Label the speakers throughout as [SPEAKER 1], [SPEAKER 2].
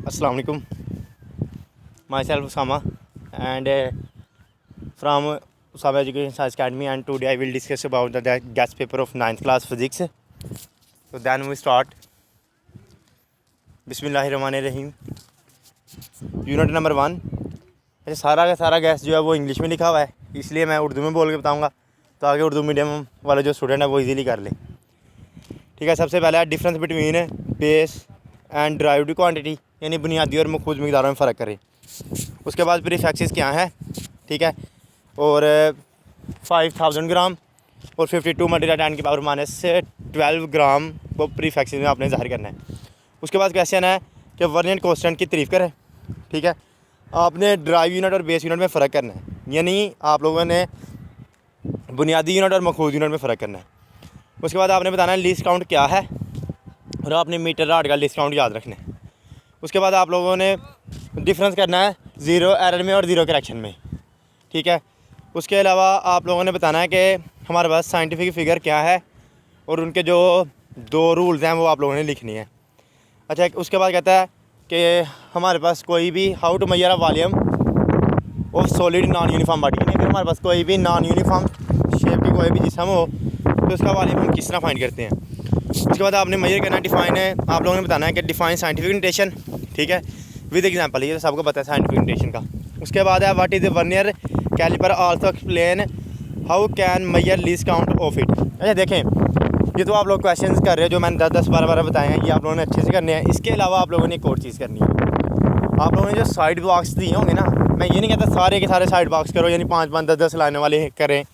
[SPEAKER 1] Assalamu alaikum. Myself Usama and from Usama Education Science Academy, and today I will discuss about the gas paper of 9th class physics. So then we start. बिस्मिल्लाहिर्रहमानिर्रहीम. Unit number 1. अच्छा, सारा का सारा gas जो है वो English में लिखा हुआ है, इसलिए मैं उर्दू में बोल के बताऊंगा ताकि उर्दू मीडियम वाले जो स्टूडेंट है वो इजीली कर ले. ठीक है. सबसे पहले difference between base and derived quantity, यानी बुनियादी और मखूज मिकदारों में फ़र्क करें. उसके बाद प्रीफिक्सेस क्या है, ठीक है, और 5000 ग्राम और 52 मल्टीप्लाई 10 की पावर -12 ग्राम वो प्रीफिक्सेस में आपने ज़ाहिर करना है. उसके बाद क्वेश्चन है कि वर्नियर कांस्टेंट की तारीफ़ करें. ठीक है. आपने ड्राइव यूनिट और बेस यूनिट में फ़र्क करना है, यानी आप लोगों ने बुनियादी यूनिट और मखूज यूनिट में फ़र्क करना है. उसके बाद आपने बताना है लीस्ट काउंट क्या है और आपने मीटर राड का लीस्ट काउंट याद रखना है. उसके बाद आप लोगों ने डिफरेंस करना है ज़ीरो एरर में और ज़ीरो करेक्शन में. ठीक है. उसके अलावा आप लोगों ने बताना है कि हमारे पास साइंटिफिक फ़िगर क्या है और उनके जो 2 रूल्स हैं वो आप लोगों ने लिखनी है. अच्छा, उसके बाद कहता है कि हमारे पास कोई भी how to measure volume of solid non uniform body, यानी अगर हमारे पास कोई भी नॉन यूनिफॉर्म शेप की कोई भी जिस्म हो तो उसका वॉल्यूम हम किस तरह फाइंड करते हैं. उसके बाद आपने मेजर करना है, डिफाइन है, आप लोगों ने बताना है कि डिफाइन साइंटिफिक नोटेशन. ठीक है, विद एग्जांपल, ये तो सबको पता है साइंटिफिक नोटेशन का. उसके बाद है what is the vernier calliper, also explain how can measure least count of it. अच्छा देखें, ये तो आप लोग क्वेश्चंस कर रहे हो जो मैंने 10-12 बताए हैं, ये आप लोगों ने अच्छे से करने हैं. इसके अलावा आप लोगों ने एक और चीज़ करनी है. आप लोगों ने जो साइड बॉक्स दिए होंगे ना, मैं ये नहीं कहता सारे के सारे साइड बॉक्स करो, यानी 5-5, 10-10 लाइनों वाले करें.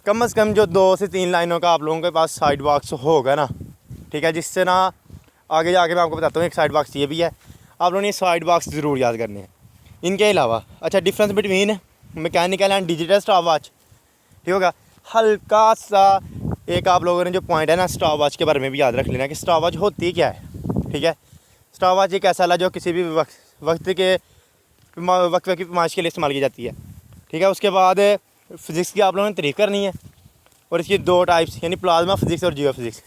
[SPEAKER 1] कम से कम जो 2 से 3 लाइनों का आप लोगों के पास साइड बॉक्स होगा ना, ठीक है, जिससे ना आगे जाके मैं आपको बताता हूँ एक साइड बॉक्स ये भी है. आप लोगों ने साइड बॉक्स ज़रूर याद करने हैं. इनके अलावा अच्छा, difference between mechanical and digital stop watch. ठीक होगा. हल्का सा एक आप लोगों ने जो पॉइंट है ना स्टॉप वॉच के बारे में भी याद रख लेना कि स्टॉप वॉच होती क्या है. ठीक है. स्टॉप वॉच एक ऐसा है जो किसी भी वक्त की पैमाइश के लिए इस्तेमाल की जाती है. ठीक है. उसके बाद फिज़िक्स की आप लोगों ने तारीफ़ करनी है और इसकी 2 टाइप्स, यानी प्लाज्मा फिज़िक्स और जियो फिज़िक्स.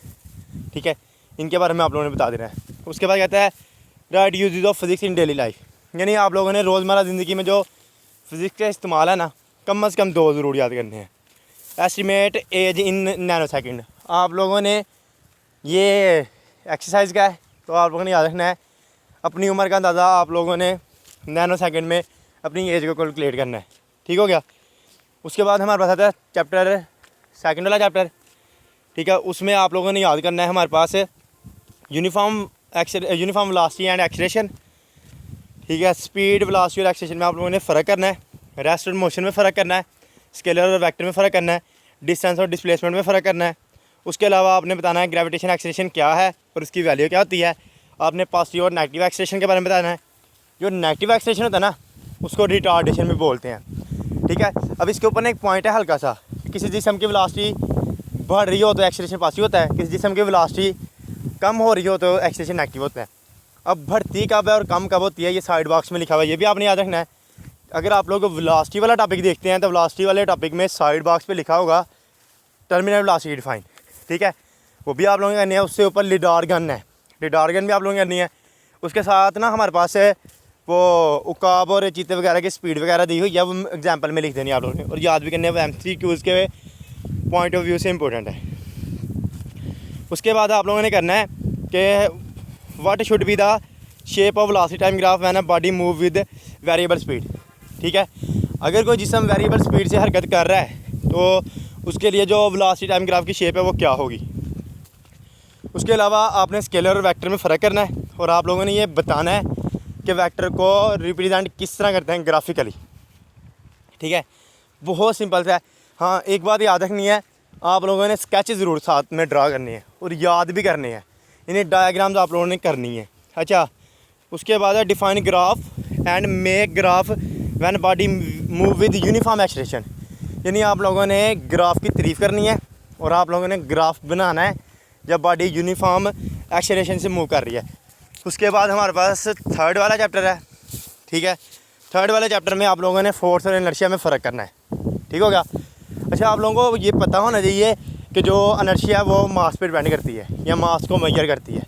[SPEAKER 1] ठीक है, इनके बारे में आप लोगों ने बता देना है. उसके बाद कहता है right uses of physics in daily life, यानी आप लोगों ने रोज़मर्रा ज़िंदगी में जो फिज़िक्स का इस्तेमाल है ना, कम से कम 2 ज़रूर याद करने हैं. Estimate age in nano second, आप लोगों ने ये एक्सरसाइज का है तो आप लोगों ने याद रखना है अपनी उम्र का अंदाज़ा आप लोगों ने नैनो सेकेंड में अपनी एज को कैलकुलेट करना है. ठीक हो गया. उसके बाद हमारे पास आता है चैप्टर सेकंड वाला चैप्टर. ठीक है. उसमें आप लोगों ने याद करना है हमारे पास यूनिफॉर्म वेलोसिटी एंड एक्सेलरेशन. ठीक है. स्पीड, वेलोसिटी और एक्सेलरेशन में आप लोगों ने फ़र्क करना है. रेस्ट और मोशन में फ़र्क करना है. स्केलर और वेक्टर में फ़र्क करना है. डिस्टेंस और डिस्प्लेसमेंट में फ़र्क करना है. उसके अलावा आपने बताना है ग्रेविटेशन एक्सेलरेशन क्या है और उसकी वैल्यू क्या होती है. आपने पॉजिटिव और नेगेटिव एक्सेलरेशन के बारे में बताना है. जो नेगेटिव एक्सेलरेशन होता है ना, उसको रिटार्डेशन भी बोलते हैं. ठीक है. अब इसके ऊपर ना एक पॉइंट है हल्का सा, किसी जिस्म की वेलोसिटी बढ़ रही हो तो एक्सेलरेशन पॉजिटिव होता है, किसी जिस्म की वेलोसिटी कम हो रही हो तो एक्सेलरेशन नेगेटिव होता है. अब बढ़ती कब है और कम कब होती है ये साइड बॉक्स में लिखा हुआ है, ये भी आपने याद रखना है. अगर आप लोग वेलोसिटी वाला टॉपिक देखते हैं तो वेलोसिटी वाले टॉपिक में साइड बॉक्स पे लिखा होगा टर्मिनल वेलोसिटी डिफाइन. ठीक है, वो भी आप लोगों ने करनी है. उससे ऊपर लिडार गन है, लिडार गन भी आप लोगों ने करनी है. उसके साथ ना हमारे पास है वो उकाब और चीते वगैरह की स्पीड वगैरह दी हुई है, वो एग्जांपल में लिख देनी है आप लोगों ने और याद भी करने हैं. वो MCQs के पॉइंट ऑफ व्यू से इंपॉर्टेंट है. उसके बाद आप लोगों ने करना है कि what should be the shape of velocity time graph when a body move with variable speed. ठीक है. अगर कोई जिस्म वेरिएबल स्पीड से हरकत कर रहा है तो उसके लिए जो वेलोसिटी टाइम ग्राफ की शेप है वो क्या होगी. उसके अलावा आपने स्केलर और वेक्टर में फ़र्क करना है और आप लोगों ने ये बताना है कि वेक्टर को रिप्रेजेंट किस तरह करते हैं ग्राफिकली. ठीक है, बहुत सिंपल सा है. हाँ, एक बात याद रखनी है, आप लोगों ने स्केच ज़रूर साथ में ड्रा करनी है और याद भी करने हैं. इन्हें डायग्राम्स आप लोगों ने करनी है. अच्छा, उसके बाद है define graph and make graph when body move with uniform acceleration, यानी आप लोगों ने ग्राफ की तारीफ़ करनी है और आप लोगों ने ग्राफ बनाना है जब बॉडी यूनिफॉर्म एक्सेलरेशन से मूव कर रही है. उसके बाद हमारे पास थर्ड वाला चैप्टर है. ठीक है. थर्ड वाले चैप्टर में आप लोगों ने फोर्स और इनर्शिया में फ़र्क करना है. ठीक हो गया. अच्छा, आप लोगों को ये पता होना चाहिए कि जो इनर्शिया है वो मास पे डिपेंड करती है या मास को मेजर करती है.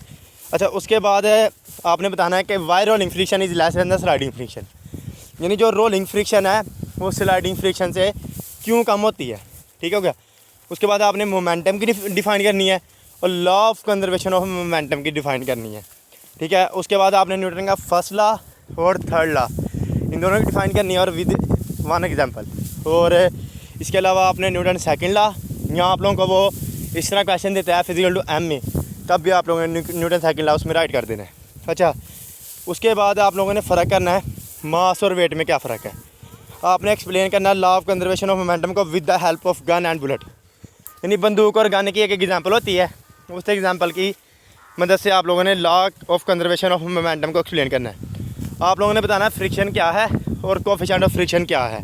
[SPEAKER 1] अच्छा, उसके बाद आपने बताना है कि why rolling friction is less than the sliding friction, यानी जो रोलिंग फ्रिक्शन है वो स्लाइडिंग फ्रिक्शन से क्यों कम होती है। ठीक हो गया। उसके बाद आपने मोमेंटम की डिफ़ाइन करनी है और law of conservation of momentum की डिफ़ाइन करनी है। ठीक है। उसके बाद आपने न्यूटन का फर्स्ट लॉ और थर्ड लॉ इन दोनों की डिफ़ाइन करनी है और विद वन एग्जांपल। और इसके अलावा आपने न्यूटन सेकंड लॉ, यहाँ आप लोगों को वो इस तरह क्वेश्चन देता है फिजिकल टू एम में, तब भी आप लोगों ने न्यूटन सेकंड लॉ उसमें राइट कर देना है। अच्छा, उसके बाद आप लोगों ने फ़र्क करना है मास और वेट में क्या फ़र्क है। आपने एक्सप्लेन करना है law of conservation of momentum को with the help of gun and bullet, यानी बंदूक और गन की एक एग्जांपल होती है, उस एग्जांपल की मदद से आप लोगों ने law of conservation of momentum को एक्सप्लेन करना है। आप लोगों ने बताना है फ्रिक्शन क्या है और कोफिशिएंट ऑफ फ्रिक्शन क्या है।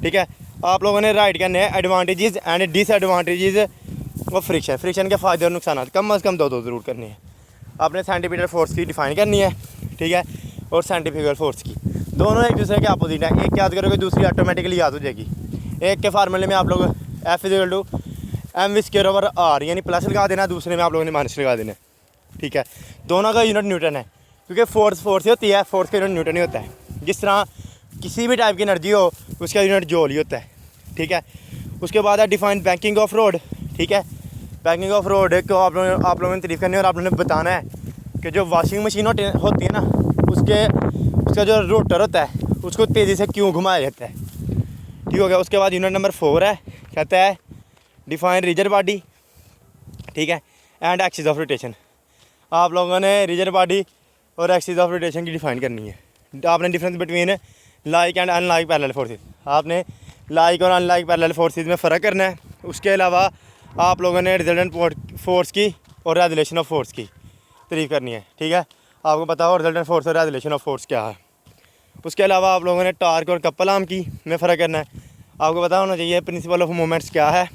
[SPEAKER 1] ठीक है। आप लोगों ने राइट करने हैं advantages and disadvantages of friction, friction के फ़ायदे और नुकसान कम अज़ कम दो ज़रूर करनी है। आपने सेंटीमीटर फोर्स की डिफ़ाइन करनी है। ठीक है। और सेंट्रीफ्यूगल फोर्स की, दोनों एक दूसरे के अपोजिट है, एक याद करोगे दूसरी ऑटोमेटिकली याद हो जाएगी। एक के फार्मूले में आप लोग F equal to M V square over R यानी प्लस लगा देना, दूसरे में आप लोगों ने माइनस लगा देना। ठीक है। दोनों का यूनिट न्यूटन है, क्योंकि फोर्स ही होती है, फोर्स का यूनिट न्यूटन ही होता है। जिस तरह किसी भी टाइप की एनर्जी हो उसका यूनिट जूल ही होता है। ठीक है। उसके बाद है डिफाइन बैंकिंग ऑफ रोड। ठीक है। बैंकिंग ऑफ रोड को आप लोगों ने तारीफ करनी है और आप लोगों ने बताना है कि जो वॉशिंग मशीन होती है ना, उसका जो रोटर होता है उसको तेज़ी से क्यों घुमाया जाता है। ठीक हो गया। उसके बाद यूनिट नंबर 4 है, कहता है डिफाइन रिजिड बॉडी। ठीक है। And axis of rotation. आप लोगों ने रिजिड बॉडी और एक्सिस ऑफ रोटेशन की डिफ़ाइन करनी है। आपने difference between like and unlike parallel forces, आपने लाइक और अनलाइक पैरेलल फोर्सेस में फ़र्क करना है। उसके अलावा आप लोगों ने रिजल्टेंट फोर्स की और रेजुलेशन ऑफ फोर्स की तारीफ करनी है। ठीक है। आपको पता हो रिजल्टेंट फोर्स और रेजुलेशन ऑफ फोर्स क्या है। उसके अलावा आप लोगों ने टॉर्क और कपल आर्म की में फ़र्क करना है। आपको पता होना चाहिए प्रिंसिपल ऑफ मोमेंट्स क्या है।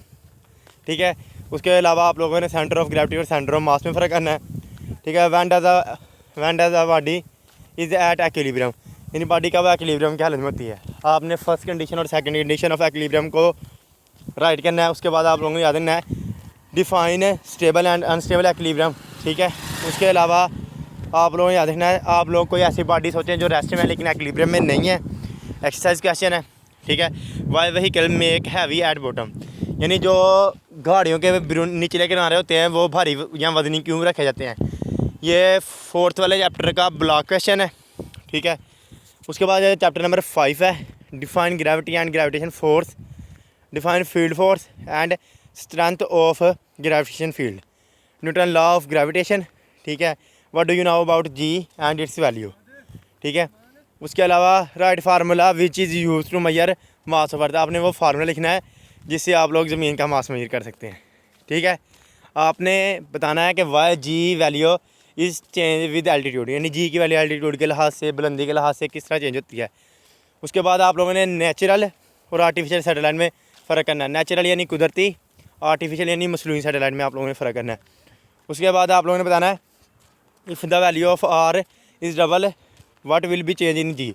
[SPEAKER 1] ठीक है। उसके अलावा आप लोगों ने सेंटर ऑफ ग्रेविटी और सेंटर ऑफ मास में फ़र्क करना है। ठीक है। When does a body is at equilibrium, यानी बॉडी कब एक्विलिब्रियम की हालत में होती है। आपने फर्स्ट कंडीशन और सेकंड कंडीशन ऑफ एक्विलिब्रियम को राइट करना है। उसके बाद आप लोगों को याद रखना है define stable and unstable equilibrium. ठीक है। उसके अलावा आप लोगों को याद रखना है, आप लोग कोई ऐसी बॉडी सोचें जो रेस्ट में है लेकिन एक्विलिब्रियम में नहीं है। एक्सरसाइज क्वेश्चन है। ठीक है। Why vehicle make heavy at bottom, यानी जो गाड़ियों के निचले किनारे होते हैं वो भारी या वजनी क्यों रखे जाते हैं। ये 4th वाले चैप्टर का ब्लॉक क्वेश्चन है। ठीक है। उसके बाद चैप्टर नंबर 5 है define gravity and gravitation force, define field force and strength of gravitation field, Newton law of gravitation. ठीक है। What do you know about G and its value. ठीक है। उसके अलावा write formula which is use to measure mass of earth, आपने वो formula लिखना है जिससे आप लोग ज़मीन का मास मेजर कर सकते हैं। ठीक है। आपने बताना है कि why G value is change with altitude, यानी जी की वैल्यू एल्टीट्यूड के लिहाज से, बुलंदी के लिहाज से किस तरह चेंज होती है। उसके बाद आप लोगों ने नेचुरल और आर्टिफिशियल सैटेलाइट में फ़र्क करना है। नेचुरल यानी कुदरती, आर्टिफिशियल यानी मसनूई सैटेलाइट में आप लोगों ने फ़र्क करना है। उसके बाद आप लोगों ने बताना है if the value of R is double what will be change in G,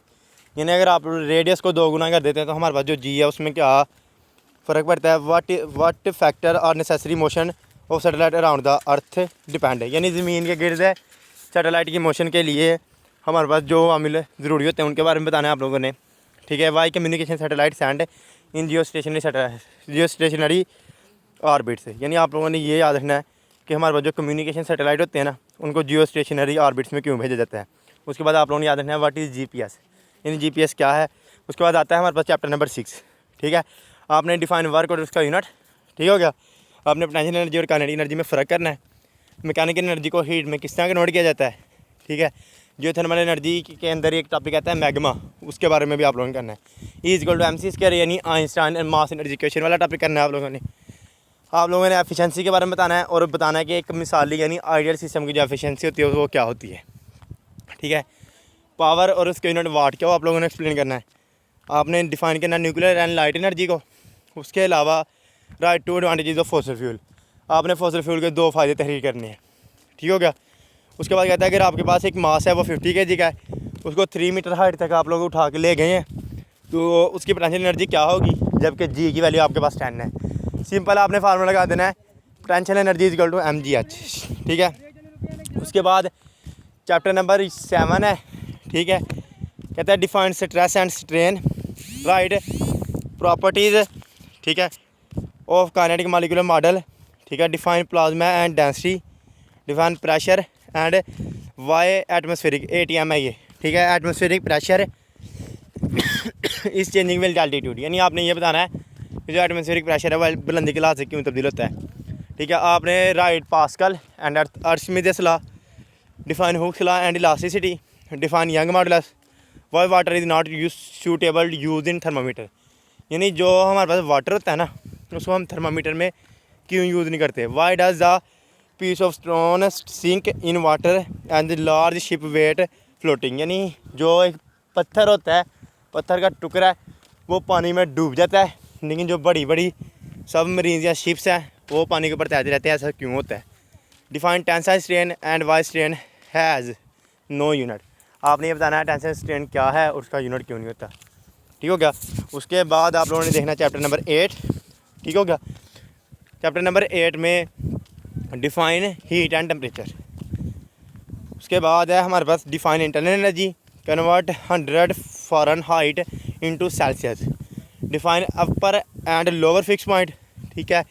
[SPEAKER 1] यानी अगर आप रेडियस को 2 गुना कर देते हैं तो हमारे पास जो जी है उसमें क्या फ़र्क पड़ता है। What factor are necessary motion of satellite around the earth depend है, यानी ज़मीन के गिर्द सैटेलाइट की मोशन के लिए हमारे पास जो अमिल ज़रूरी होते हैं उनके बारे में बताना है आप लोगों ने। ठीक है। Why communication satellite send in geo stationary orbit से, यानी आप लोगों ने ये याद रखना है कि हमारे पास जो कम्युनिकेशन सैटेलाइट होते हैं ना उनको जियो स्टेशनरी ऑर्बिट्स में क्यों भेजा जाता है। उसके बाद आप लोगों ने याद रखना है व्हाट इज़ GPS, यानी GPS क्या है। उसके बाद आता है हमारे पास चैप्टर नंबर 6। ठीक है। आपने डिफाइन वर्क और उसका यूनिट। ठीक हो गया। आपने पोटेंशियल एनर्जी और काइनेटिक एनर्जी में फ़र्क करना है। मैकेनिकल एनर्जी को हीट में किस तरह कन्वर्ट किया जाता है। ठीक है। जो थर्मल एनर्जी के अंदर एक टॉपिक आता है मैग्मा, उसके बारे में भी आप लोगों ने करना है। E=mc² यानी आइंस्टाइन मास एनर्जी इक्वेशन वाला टॉपिक करना है आप लोगों ने। आप लोगों ने एफिशिएंसी के बारे में बताना है और बताना है कि एक मिसाली यानी आइडियल सिस्टम की जो एफिशिएंसी होती है वो क्या होती है। ठीक है। पावर और उसके यूनिट वाट क्या हो आप लोगों ने एक्सप्लेन करना है। आपने डिफाइन करना है न्यूक्लियर एंड लाइट एनर्जी को। उसके अलावा write two advantages of fossil fuel, आपने फॉसिल फ्यूल के 2 फ़ायदे तहरीर करने हैं। ठीक हो गया। उसके बाद कहता है अगर आपके पास एक मास है वो 50 kg का है, उसको 3 मीटर हाइट तक आप लोग उठा के ले गए हैं तो उसकी पोटेंशियल एनर्जी क्या होगी, जबकि जी की वैल्यू आपके पास 10 है। सिंपल आपने फार्मूला लगा देना है potential energy equal to mgh। ठीक है। उसके बाद चैप्टर नंबर 7 है, ठीक है। कहता है define stress and strain, write properties, ठीक है, ऑफ काइनेटिक मॉलिक्यूलर मॉडल, ठीक है। Define plasma and density, define pressure and why atmospheric, ATM है ये, ठीक है। Atmospheric pressure is changing with altitude, यानी आपने ये बताना है कि जो एटमॉस्फेरिक प्रेशर है वह बुलंदी के लिहाज से क्यों तब्दील होता है, ठीक है। आपने write Pascal and Archimedes law, define Hooke's law and elasticity, define Young's modulus, why water is not use suitable use in thermometer, यानी जो हमारे पास वाटर होता है ना उसको हम थर्मामीटर में क्यों यूज़ नहीं करते। Why does the piece of stone sink in water and the large ship wait floating, यानी जो एक पत्थर होता है, पत्थर का टुकड़ा है वो पानी में डूब जाता है, लेकिन जो बड़ी बड़ी सब मरीन या शिप्स हैं वो पानी के ऊपर तैरते रहते हैं, ऐसा क्यों होता है। Define tensile strain and why strain has no unit, आपने ये बताना है टेंसाइल स्ट्रेन क्या है और उसका यूनिट क्यों नहीं होता, ठीक हो गया। उसके बाद आप लोगों ने देखना चैप्टर नंबर 8, ठीक हो गया। चैप्टर नंबर 8 में डिफाइन हीट एंड टेम्परेचर, उसके बाद है हमारे पास define internal energy, convert 100 Fahrenheit into Celsius, define upper and lower fix point, ठीक है।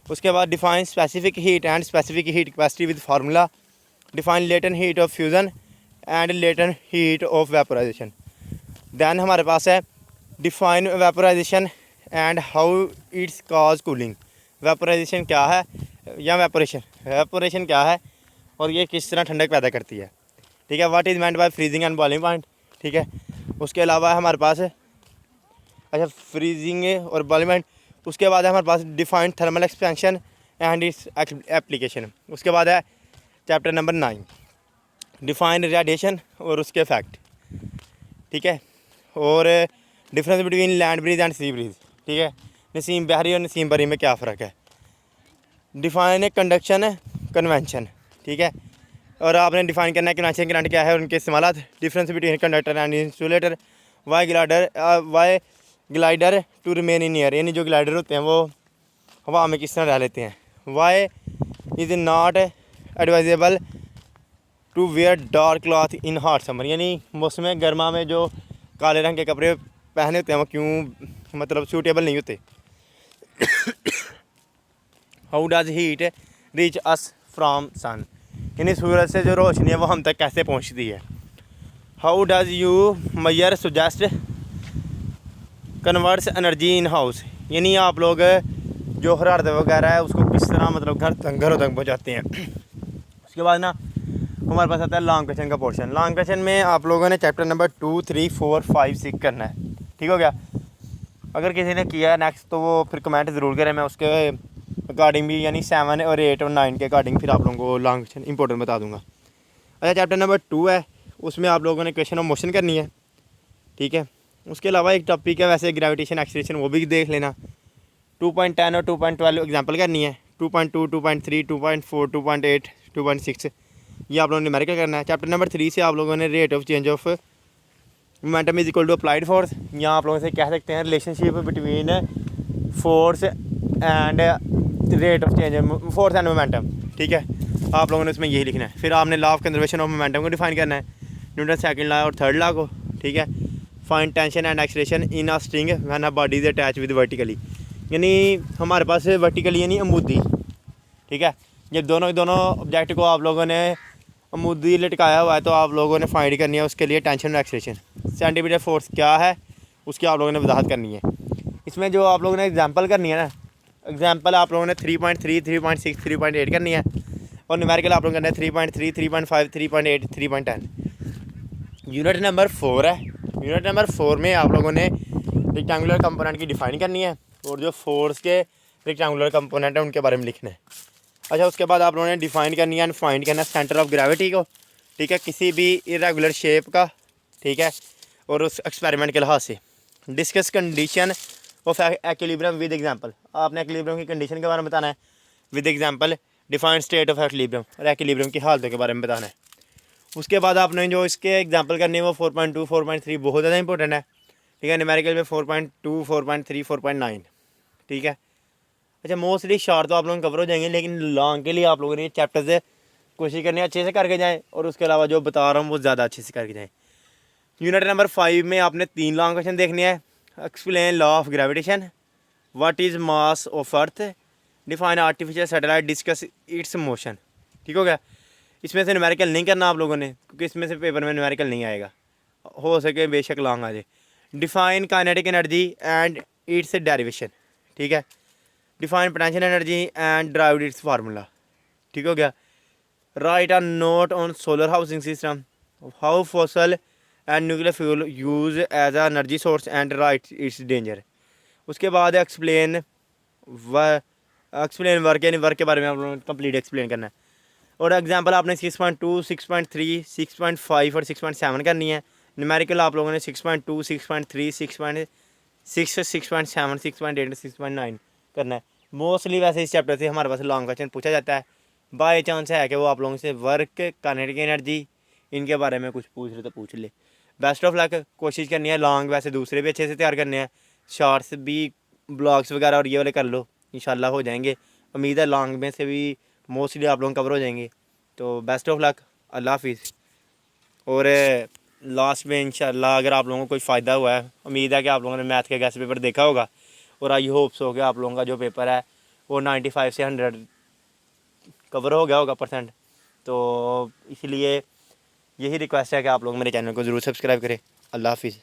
[SPEAKER 1] उसके बाद define specific heat and specific heat capacity with formula, define latent heat of fusion and latent heat of vaporisation. Then हमारे पास है define vaporisation and how it's cause cooling, vaporisation क्या है या वेपोरेशन क्या है और ये किस तरह ठंडक पैदा करती है, ठीक है। What is meant by freezing and boiling point, ठीक है। उसके अलावा हमारे पास अच्छा फ्रीजिंग और बॉइलिंग पॉइंट, उसके बाद है हमारे पास defined thermal expansion and its application. उसके बाद है चैप्टर नंबर 9 डिफाइन रेडिएशन और उसके इफेक्ट, ठीक है। और difference between land breeze and sea breeze, ठीक है। नसीम बहरी और नसीम बरी में क्या फ़र्क है। डिफाइन कंडक्शन कन्वेंशन, ठीक है। और आपने डिफाइन करना है कन्वेंशन करंट क्या है और उनके इस्तेमाल। Difference between conductor and insulator, why glider to remain in air, यानी जो ग्लाइडर होते हैं वो हवा में किस तरह रह लेते हैं। Why is not advisable to wear dark cloth in hot summer, यानी मौसम गर्मा में जो काले रंग के कपड़े पहने होते हैं वो क्यों मतलब सूटेबल नहीं होते। How does heat reach us from sun, यानी सूरज से जो रोशनी है वो हम तक कैसे पहुंचती है। How does you mayor suggest converts energy in house, यानी आप लोग जो हरारत वगैरह है उसको किस तरह मतलब घरों तक पहुँचाते हैं। उसके बाद ना हमारे पास आता है लॉन्ग क्वेश्चन का पोर्शन। लॉन्ग क्वेश्चन में आप लोगों ने चैप्टर नंबर 2, 3, 4, 5, 6 करना है, ठीक हो गया। अगर किसी ने किया है नेक्स्ट तो वो फिर कमेंट ज़रूर करें, मैं उसके अकॉर्डिंग भी यानी 7 और 8 और 9 के अकॉर्डिंग फिर आप लोगों को लॉन्ग क्वेश्चन इंपॉर्टेंट बता दूंगा। अच्छा चैप्टर नंबर 2 है, उसमें आप लोगों ने क्वेश्चन ऑफ मोशन करनी है, ठीक है। उसके अलावा एक टॉपिक है वैसे ग्रेविटेशन एक्सीलरेशन, वो भी देख लेना। 2.10 और 2.12 एग्जाम्पल करनी है। 2.2, 2.3, 2.4, 2.8, 2.6 ये आप लोगों ने न्यूमेरिकल करना है। चैप्टर नंबर 3 से आप लोगों ने rate of change of momentum is equal to applied force, यहाँ आप लोगों से कह सकते हैं relationship between force and rate of change force and momentum, ठीक है। आप लोगों ने इसमें यही लिखना है। फिर आपने law of conservation of momentum को डिफाइन करना है, न्यूटन सेकंड लॉ और थर्ड लॉ को, ठीक है। Find tension and acceleration in a string when a body is attach with vertically, यानी हमारे पास वर्टिकली यानी अमूदी, ठीक है। जब दोनों ऑब्जेक्ट को आप लोगों ने अमूदी लटकाया हुआ है तो आप लोगों ने फाइंड करनी है उसके लिए टेंशन और एक्सलेशन। सेंटीमीटर फोर्स क्या है उसकी आप लोगों ने वजाहत करनी है। इसमें जो आप लोगों ने एग्जांपल करनी है ना, एग्जांपल आप लोगों ने 3.3, 3.6, 3.8 करनी है और न्यूमेरिकल आप लोगों ने करना है 3.3, 3.5, 3.8, 3.10। यूनिट नंबर 4 है। यूनिट नंबर 4 में आप लोगों ने रेक्टेंगुलर कंपोनेंट की डिफाइन करनी है और जो फोर्स के रेक्टेंगुलर कंपोनेंट है उनके बारे में लिखना है। अच्छा उसके बाद आप लोगों ने डिफाइन करनी है एंड फाइंड करना है सेंटर ऑफ ग्रेविटी को, ठीक है, किसी भी इरेगुलर शेप का, ठीक है, और उस एक्सपेरिमेंट के लिहाज से। Discuss condition of equilibrium with example, आपने एक्विलिब्रियम की कंडीशन के बारे में बताना है with example. Define state of equilibrium और एक्विलिब्रियम की हालतों के बारे में बताना है। उसके बाद आपने जो इसके एग्जांपल करने हैं वो 4.2, 4.3 बहुत ज़्यादा इंपॉर्टेंट है, ठीक है। न्यूमेरिकल में 4.2, 4.3, 4.9, ठीक है। अच्छा मोस्टली शॉर्ट तो आप लोग कवर हो जाएंगे, लेकिन लॉन्ग के लिए आप लोगों ने चैप्टर से कोशिश करनी है अच्छे से करके जाएँ, और उसके अलावा जो बता रहा हूँ वो ज़्यादा अच्छे से करके जाएँ। यूनिट नंबर 5 में आपने 3 लॉन्ग क्वेश्चन देखने हैं। Explain law of gravitation, what is mass of earth, define artificial satellite, discuss it's motion. ठीक हो गया। इसमें से न्यूमेरिकल नहीं करना आप लोगों ने, क्योंकि इसमें से पेपर में न्यूमेरिकल नहीं आएगा, हो सके बेशक लॉन्ग आ जाए। Define kinetic energy and its derivation. ठीक है। Define potential energy and derive its formula. ठीक हो गया। Write a note on solar housing system, how fossil and nuclear fuel use as a energy source and write its danger. उसके बाद explain work, यानी work के बारे में आप लोगों ने कंप्लीट एक्सप्लेन करना है। और एग्जांपल आपने 6.2, 6.3, 6.5 और 6.7 करनी है। न्यूमेरिकल आप लोगों ने 6.2, 6.3, 6.6, 6.7, 6.8, 6.9 करना है। मोस्टली वैसे इस चैप्टर से हमारे पास लॉन्ग क्वेश्चन पूछा जाता है। बाई चांस है कि वो आप लोगों से वर्क, काइनेटिक एनर्जी, इनके बारे में कुछ पूछ ले तो पूछ ले। Best of luck. कोशिश करनी है लॉन्ग वैसे दूसरे भी अच्छे से तैयार करने हैं, शॉर्ट्स भी, ब्लॉग्स वगैरह और ये वाले कर लो, इंशाल्लाह हो जाएंगे। उम्मीद है लॉन्ग में से भी मोस्टली आप लोग कवर हो जाएंगे। तो बेस्ट ऑफ लक, अल्लाह हाफिज़। और लास्ट में इंशाल्लाह अगर आप लोगों को कोई फ़ायदा हुआ है, उम्मीद है कि आप लोगों ने मैथ का गेस्ट पेपर देखा होगा, और आई होप्स हो कि आप लोगों का जो पेपर है वो 95 से 100 कवर हो गया होगा %। तो इसलिए यही रिक्वेस्ट है कि आप लोग मेरे चैनल को ज़रूर सब्सक्राइब करें। अल्लाह हाफिज़।